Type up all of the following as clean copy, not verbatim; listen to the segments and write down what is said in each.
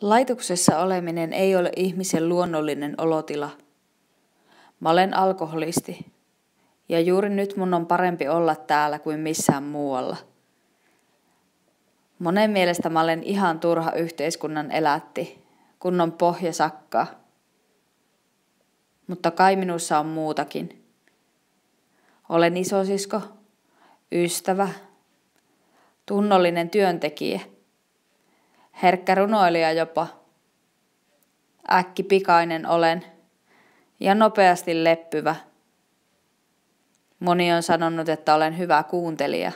Laitoksessa oleminen ei ole ihmisen luonnollinen olotila. Mä olen alkoholisti ja juuri nyt mun on parempi olla täällä kuin missään muualla. Monen mielestä mä olen ihan turha yhteiskunnan elätti, kunnon pohja sakkaa. Mutta kai minussa on muutakin. Olen isosisko, ystävä, tunnollinen työntekijä, herkkä runoilija jopa. Äkkipikainen olen ja nopeasti leppyvä. Moni on sanonut, että olen hyvä kuuntelija.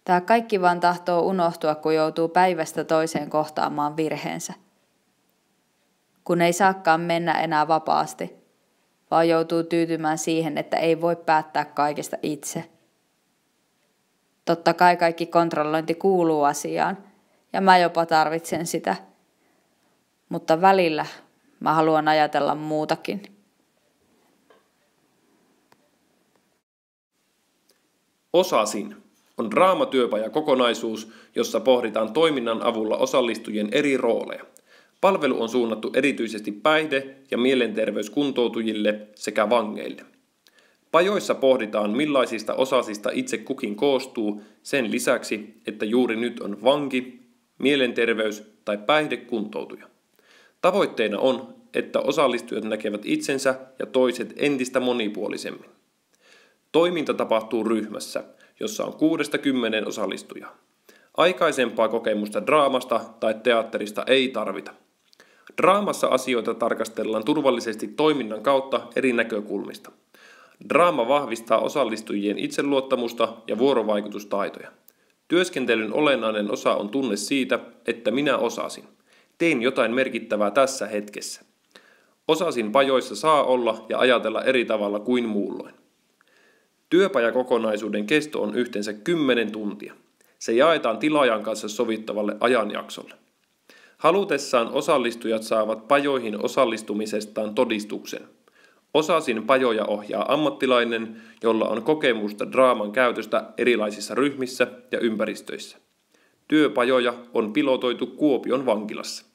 Tää kaikki vaan tahtoo unohtua, kun joutuu päivästä toiseen kohtaamaan virheensä. Kun ei saakaan mennä enää vapaasti, vaan joutuu tyytymään siihen, että ei voi päättää kaikesta itse. Totta kai kaikki kontrollointi kuuluu asiaan, ja mä jopa tarvitsen sitä. Mutta välillä mä haluan ajatella muutakin. Osasin on draamatyöpajakokonaisuus, jossa pohditaan toiminnan avulla osallistujien eri rooleja. Palvelu on suunnattu erityisesti päihde- ja mielenterveyskuntoutujille sekä vangeille. Pajoissa pohditaan, millaisista osasista itse kukin koostuu sen lisäksi, että juuri nyt on vanki, mielenterveys- tai päihdekuntoutuja. Tavoitteena on, että osallistujat näkevät itsensä ja toiset entistä monipuolisemmin. Toiminta tapahtuu ryhmässä, jossa on 6–10 osallistujaa. Aikaisempaa kokemusta draamasta tai teatterista ei tarvita. Draamassa asioita tarkastellaan turvallisesti toiminnan kautta eri näkökulmista. Draama vahvistaa osallistujien itseluottamusta ja vuorovaikutustaitoja. Työskentelyn olennainen osa on tunne siitä, että minä osasin. Tein jotain merkittävää tässä hetkessä. Osasin pajoissa saa olla ja ajatella eri tavalla kuin muulloin. Työpajakokonaisuuden kesto on yhteensä 10 tuntia. Se jaetaan tilaajan kanssa sovittavalle ajanjaksolle. Halutessaan osallistujat saavat pajoihin osallistumisestaan todistuksen. Osasin pajoja ohjaa ammattilainen, jolla on kokemusta draaman käytöstä erilaisissa ryhmissä ja ympäristöissä. Työpajoja on pilotoitu Kuopion vankilassa.